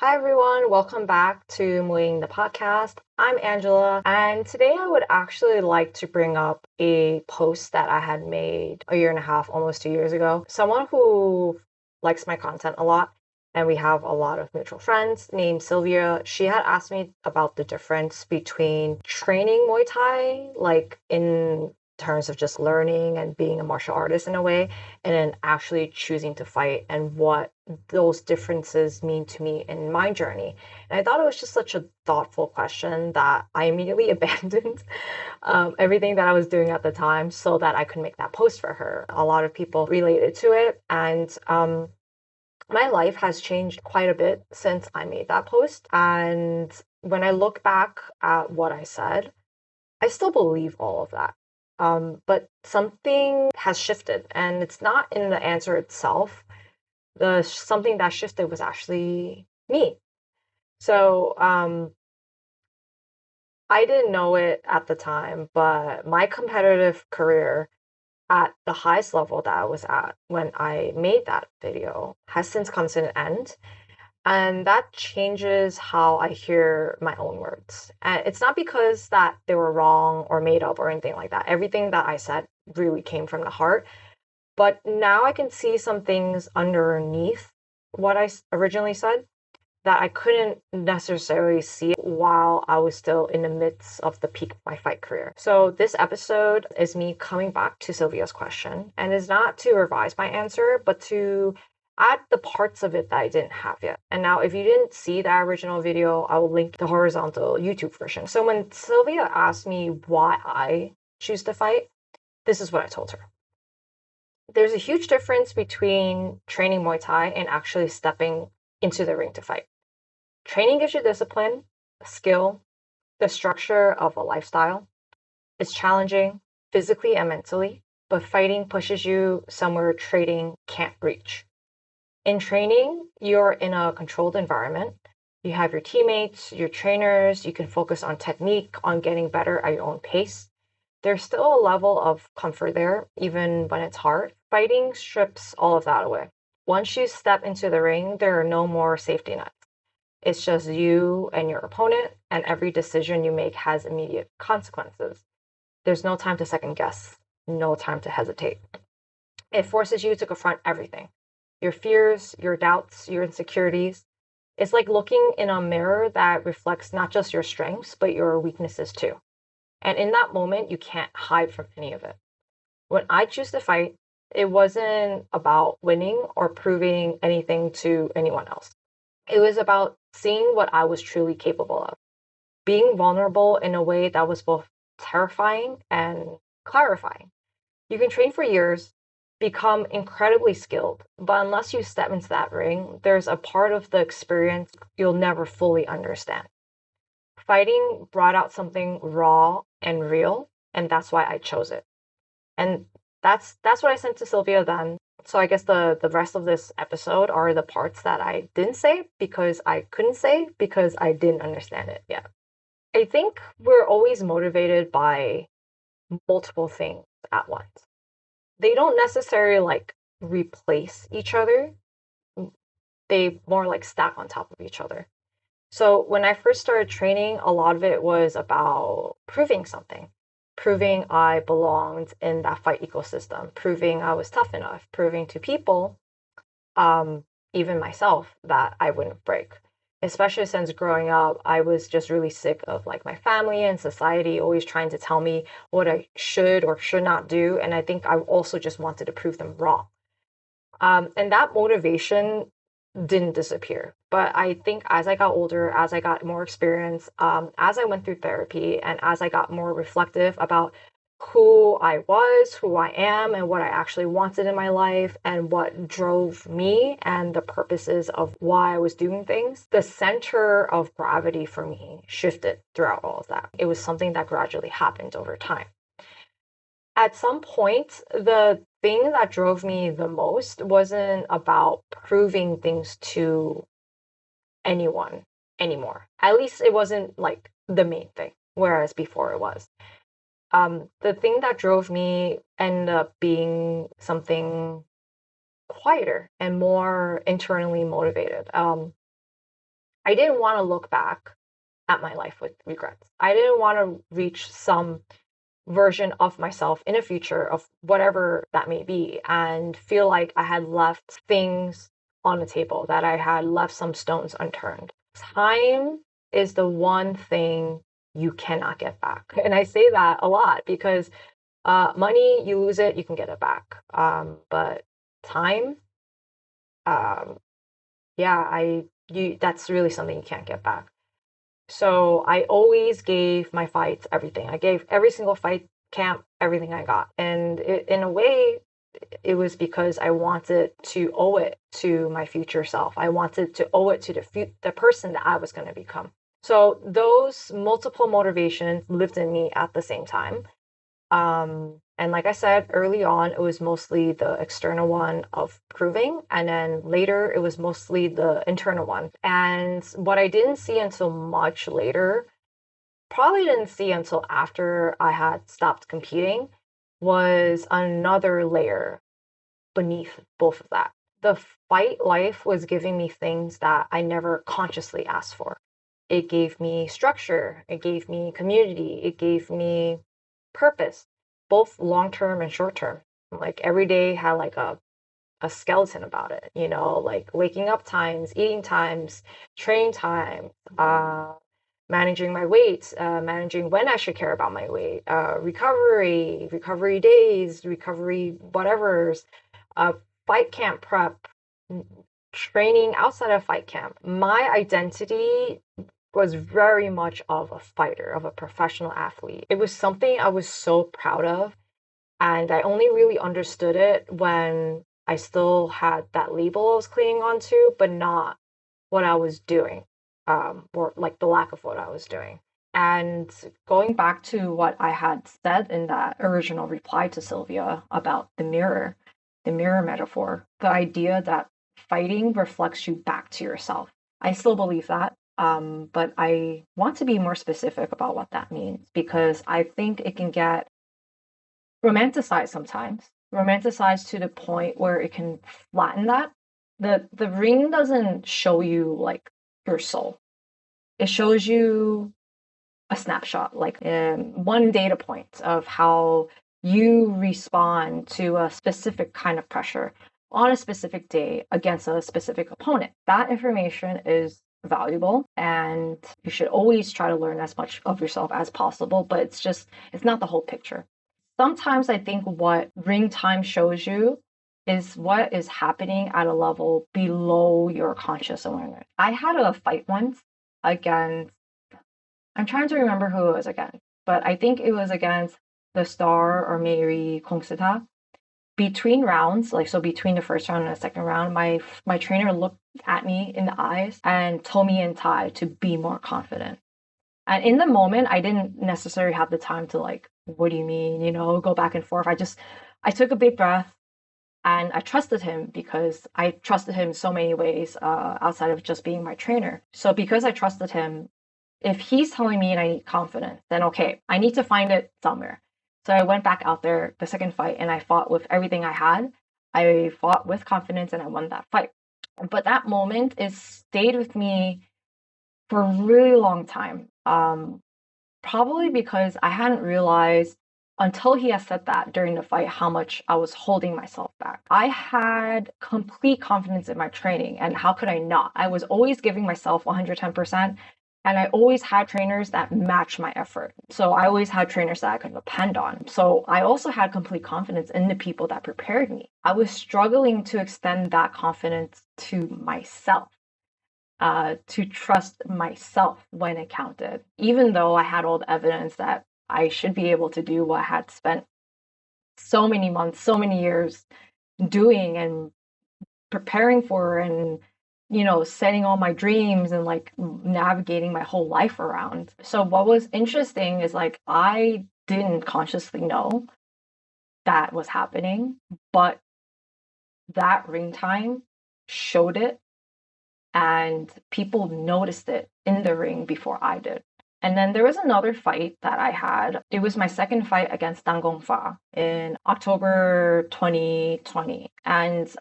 Hi everyone, welcome back to Muay the podcast. I'm Angela, and today I would actually like to bring up a post that I had made a year and a half, almost 2 years ago. Someone who likes my content a lot, and we have a lot of mutual friends named Silvia. She had asked me about the difference between training Muay Thai, like in terms of just learning and being a martial artist in a way, and then actually choosing to fight and what those differences mean to me in my journey. And I thought it was just such a thoughtful question that I immediately abandoned everything that I was doing at the time so that I could make that post for her. A lot of people related to it. And my life has changed quite a bit since I made that post. And when I look back at what I said, I still believe all of that. But something has shifted, and it's not in the answer itself. The something that shifted was actually me. So I didn't know it at the time, but my competitive career at the highest level that I was at when I made that video has since come to an end. And that changes how I hear my own words. And it's not because that they were wrong or made up or anything like that. Everything that I said really came from the heart. But now I can see some things underneath what I originally said that I couldn't necessarily see while I was still in the midst of the peak of my fight career. So this episode is me coming back to Sylvia's question, and is not to revise my answer, but to add the parts of it that I didn't have yet. And now if you didn't see that original video, I will link the horizontal YouTube version. So when Sylvia asked me why I choose to fight, this is what I told her. There's a huge difference between training Muay Thai and actually stepping into the ring to fight. Training gives you discipline, skill, the structure of a lifestyle. It's challenging physically and mentally, but fighting pushes you somewhere trading can't reach. In training, you're in a controlled environment. You have your teammates, your trainers, you can focus on technique, on getting better at your own pace. There's still a level of comfort there, even when it's hard. Fighting strips all of that away. Once you step into the ring, there are no more safety nets. It's just you and your opponent, and every decision you make has immediate consequences. There's no time to second guess, no time to hesitate. It forces you to confront everything, your fears, your doubts, your insecurities. It's like looking in a mirror that reflects not just your strengths, but your weaknesses too. And in that moment, you can't hide from any of it. When I choose to fight, it wasn't about winning or proving anything to anyone else. It was about seeing what I was truly capable of, being vulnerable in a way that was both terrifying and clarifying. You can train for years, become incredibly skilled, but unless you step into that ring, there's a part of the experience you'll never fully understand. Fighting brought out something raw and real, and that's why I chose it. And that's what I sent to Sylvia then. So I guess the rest of this episode are the parts that I didn't say because I couldn't say because I didn't understand it yet. I think we're always motivated by multiple things at once. They don't necessarily like replace each other. They more like stack on top of each other. So when I first started training, a lot of it was about proving something, proving I belonged in that fight ecosystem, proving I was tough enough, proving to people, even myself, that I wouldn't break. Especially since growing up, I was just really sick of like my family and society always trying to tell me what I should or should not do. And I think I also just wanted to prove them wrong. And that motivation didn't disappear. But I think as I got older, as I got more experience, as I went through therapy, and as I got more reflective about who I was, who I am, and what I actually wanted in my life, and what drove me, and the purposes of why I was doing things, the center of gravity for me shifted throughout all of that. It was something that gradually happened over time. At some point, the thing that drove me the most wasn't about proving things to anyone anymore. At least it wasn't like the main thing, whereas before it was. The thing that drove me ended up being something quieter and more internally motivated. I didn't want to look back at my life with regrets. I didn't want to reach some version of myself in a future of whatever that may be and feel like I had left things on the table, that I had left some stones unturned. Time is the one thing you cannot get back. And I say that a lot because money, you lose it, you can get it back. But time, um, yeah, that's really something you can't get back. So I always gave my fights everything. I gave every single fight camp everything I got. And in a way, it was because I wanted to owe it to my future self. I wanted to owe it to the person that I was going to become. So those multiple motivations lived in me at the same time. And like I said early on, it was mostly the external one of proving. And then later, it was mostly the internal one. And what I didn't see until much later, probably didn't see until after I had stopped competing, was another layer beneath both of that. The fight life was giving me things that I never consciously asked for. It gave me structure, it gave me community, it gave me purpose, both long term and short term. Like every day had like a skeleton about it, like waking up times, eating times, train time, managing my weight, managing when I should care about my weight, recovery days, recovery whatever's, fight camp prep, training outside of fight camp. My identity was very much of a fighter, of a professional athlete. It was something I was so proud of. And I only really understood it when I still had that label I was clinging onto, but not what I was doing, or like the lack of what I was doing. And going back to what I had said in that original reply to Silvia about the mirror metaphor, the idea that fighting reflects you back to yourself. I still believe that. But I want to be more specific about what that means because I think it can get romanticized sometimes, romanticized to the point where it can flatten that. The ring doesn't show you like your soul. It shows you a snapshot, like one data point of how you respond to a specific kind of pressure on a specific day against a specific opponent. That information is valuable and you should always try to learn as much of yourself as possible, but it's not the whole picture. Sometimes I think what ring time shows you is what is happening at a level below your conscious awareness. I had a fight once against, I'm trying to remember who it was against, but I think it was against the Star or Mary Kongsita. Between rounds, like so between the first round and the second round, my trainer looked at me in the eyes and told me in Thai to be more confident. And in the moment, I didn't necessarily have the time to like, what do you mean, go back and forth. I took a big breath and I trusted him because I trusted him in so many ways outside of just being my trainer. So because I trusted him, if he's telling me I need confidence, then okay, I need to find it somewhere. So I went back out there the second fight and I fought with everything I had. I fought with confidence and I won that fight. But that moment stayed with me for a really long time. Probably because I hadn't realized until he had said that during the fight how much I was holding myself back. I had complete confidence in my training, and how could I not? I was always giving myself 110%, and I always had trainers that matched my effort. So I always had trainers that I could depend on. So I also had complete confidence in the people that prepared me. I was struggling to extend that confidence to myself. To trust myself when it counted, even though I had all the evidence that I should be able to do what I had spent so many months, so many years doing and preparing for and, setting all my dreams and like navigating my whole life around. So what was interesting is like, I didn't consciously know that was happening, but that ring time showed it. And people noticed it in the ring before I did. And then there was another fight that I had. It was my second fight against Dang Gong Fa in October 2020. And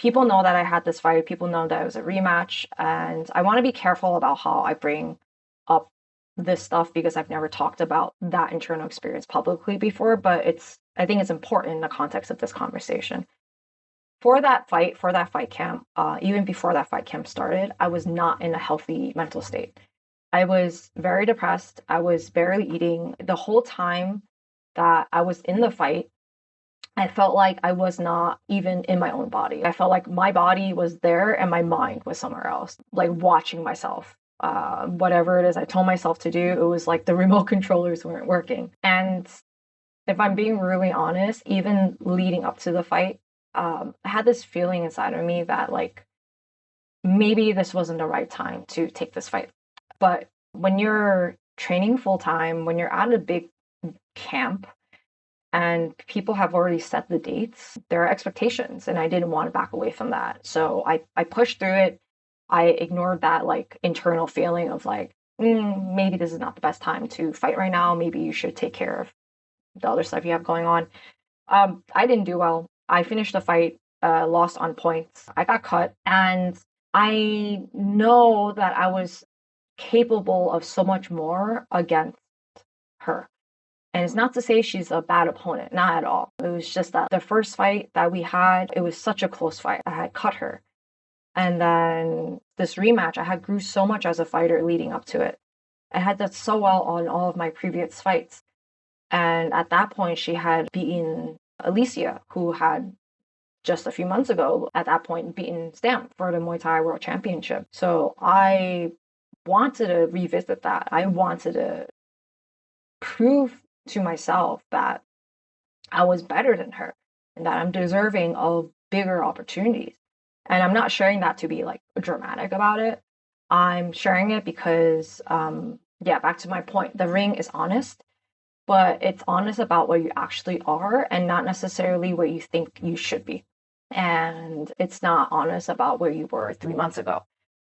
people know that I had this fight. People know that it was a rematch. And I want to be careful about how I bring up this stuff because I've never talked about that internal experience publicly before. But I think it's important in the context of this conversation. For that fight camp, even before that fight camp started, I was not in a healthy mental state. I was very depressed. I was barely eating. The whole time that I was in the fight, I felt like I was not even in my own body. I felt like my body was there and my mind was somewhere else, like watching myself. Whatever it is I told myself to do, it was like the remote controllers weren't working. And if I'm being really honest, even leading up to the fight, I had this feeling inside of me that like maybe this wasn't the right time to take this fight. But when you're training full time, when you're at a big camp and people have already set the dates, there are expectations, and I didn't want to back away from that. So I pushed through it. I ignored that like internal feeling of like, maybe this is not the best time to fight right now. Maybe you should take care of the other stuff you have going on. I didn't do well. I finished the fight, lost on points. I got cut, and I know that I was capable of so much more against her. And it's not to say she's a bad opponent, not at all. It was just that the first fight that we had, it was such a close fight. I had cut her. And then this rematch, I had grew so much as a fighter leading up to it. I had done so well on all of my previous fights. And at that point, she had beaten Alicia, who had just a few months ago, at that point, beaten Stamp for the Muay Thai World Championship. So I wanted to revisit that. I wanted to prove to myself that I was better than her and that I'm deserving of bigger opportunities. And I'm not sharing that to be like dramatic about it. I'm sharing it because, back to my point, the ring is honest, but it's honest about where you actually are and not necessarily where you think you should be. And it's not honest about where you were 3 months ago.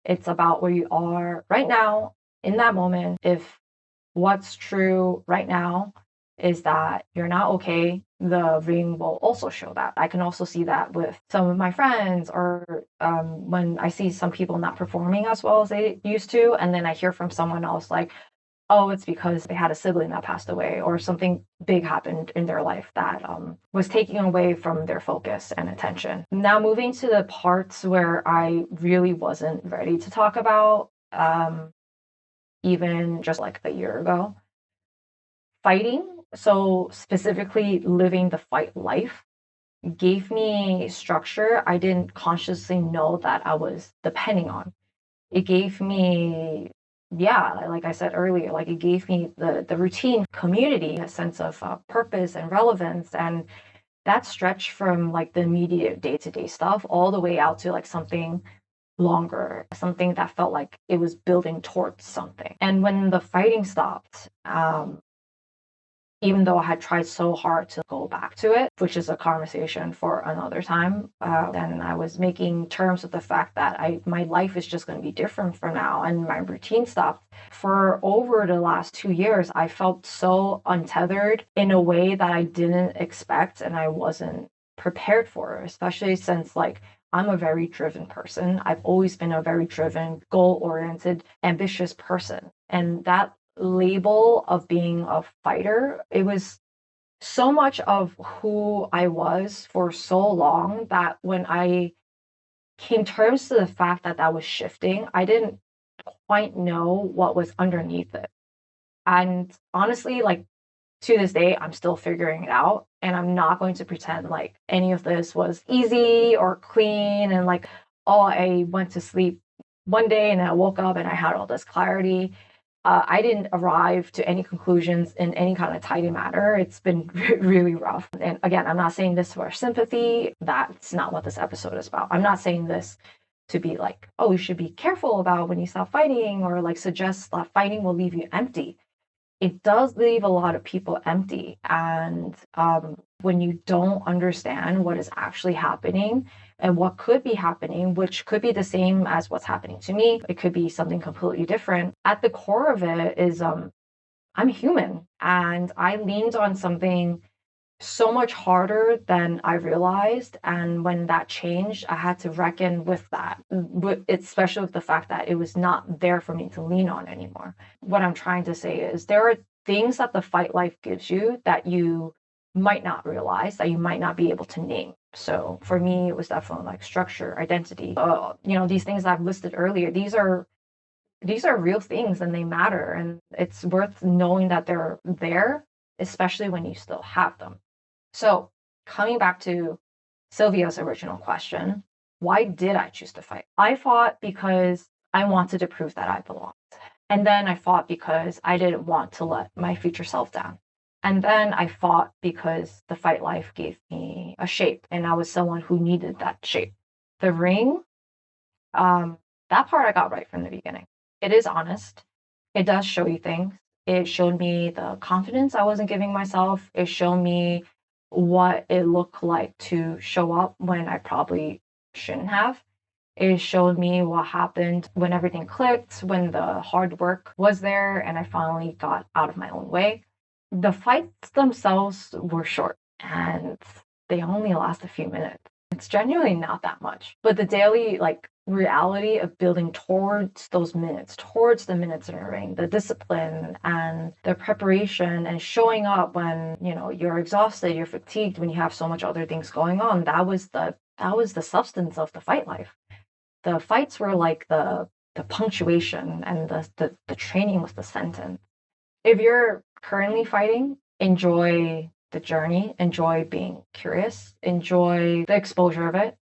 It's about where you are right now in that moment. If what's true right now is that you're not okay, the ring will also show that. I can also see that with some of my friends, or when I see some people not performing as well as they used to, and then I hear from someone else like, oh, it's because they had a sibling that passed away or something big happened in their life that was taking away from their focus and attention. Now moving to the parts where I really wasn't ready to talk about, even just like a year ago. Fighting, so specifically living the fight life, gave me structure I didn't consciously know that I was depending on. It gave me, like I said earlier, like it gave me the routine, community, a sense of purpose and relevance. And that stretched from like the immediate day-to-day stuff all the way out to like something longer, something that felt like it was building towards something. And when the fighting stopped, even though I had tried so hard to go back to it, which is a conversation for another time, and I was making terms with the fact that my life is just going to be different from now, and my routine stopped. For over the last 2 years, I felt so untethered in a way that I didn't expect and I wasn't prepared for, especially since like I'm a very driven person. I've always been a very driven, goal-oriented, ambitious person. And that label of being a fighter, it was so much of who I was for so long that when I came terms to the fact that that was shifting, I didn't quite know what was underneath it. And honestly, like to this day, I'm still figuring it out. And I'm not going to pretend like any of this was easy or clean and like, oh, I went to sleep one day and I woke up and I had all this clarity. I didn't arrive to any conclusions in any kind of tidy manner. It's been really rough. And again, I'm not saying this for sympathy. That's not what this episode is about. I'm not saying this to be like, oh, you should be careful about when you stop fighting, or like suggest that fighting will leave you empty. It does leave a lot of people empty. And when you don't understand what is actually happening and what could be happening, which could be the same as what's happening to me, it could be something completely different. At the core of it is I'm human, and I leaned on something so much harder than I realized. And when that changed, I had to reckon with that, especially with the fact that it was not there for me to lean on anymore. What I'm trying to say is there are things that the fight life gives you that you might not realize, that you might not be able to name. So for me, it was definitely like structure, identity. These things I've listed earlier, these are real things and they matter. And it's worth knowing that they're there, especially when you still have them. So, coming back to Silvia's original question, why did I choose to fight? I fought because I wanted to prove that I belonged. And then I fought because I didn't want to let my future self down. And then I fought because the fight life gave me a shape, and I was someone who needed that shape. The ring, that part I got right from the beginning. It is honest. It does show you things. It showed me the confidence I wasn't giving myself. It showed me what it looked like to show up when I probably shouldn't have. It showed me what happened when everything clicked, when the hard work was there, and I finally got out of my own way. The fights themselves were short and they only last a few minutes. It's genuinely not that much. But the daily reality of building towards those minutes, towards the minutes in a ring, the discipline and the preparation and showing up when, you're exhausted, you're fatigued, when you have so much other things going on, that was the substance of the fight life. The fights were like the punctuation, and the training was the sentence. If you're currently fighting, enjoy the journey, enjoy being curious, enjoy the exposure of it,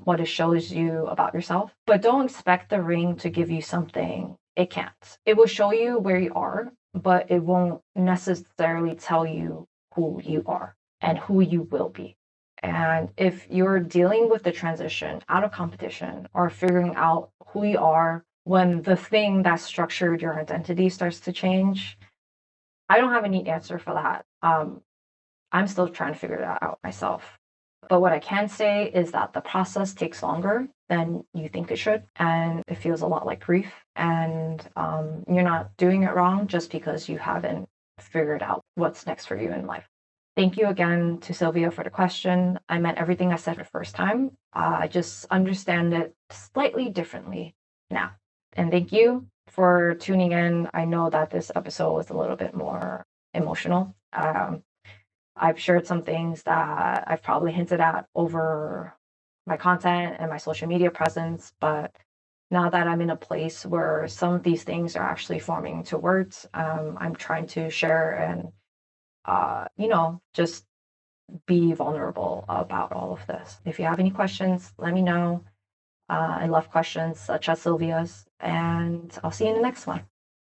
what it shows you about yourself. But don't expect the ring to give you something it can't. It will show you where you are, but it won't necessarily tell you who you are and who you will be. And if you're dealing with the transition out of competition or figuring out who you are when the thing that structured your identity starts to change, I don't have a neat answer for that. I'm still trying to figure that out myself. But what I can say is that the process takes longer than you think it should, and it feels a lot like grief. And you're not doing it wrong just because you haven't figured out what's next for you in life. Thank you again to Silvia for the question. I meant everything I said the first time. I just understand it slightly differently now. And thank you for tuning in. I know that this episode was a little bit more emotional. I've shared some things that I've probably hinted at over my content and my social media presence, but now that I'm in a place where some of these things are actually forming into words, I'm trying to share and, just be vulnerable about all of this. If you have any questions, let me know. I love questions such as Sylvia's, and I'll see you in the next one.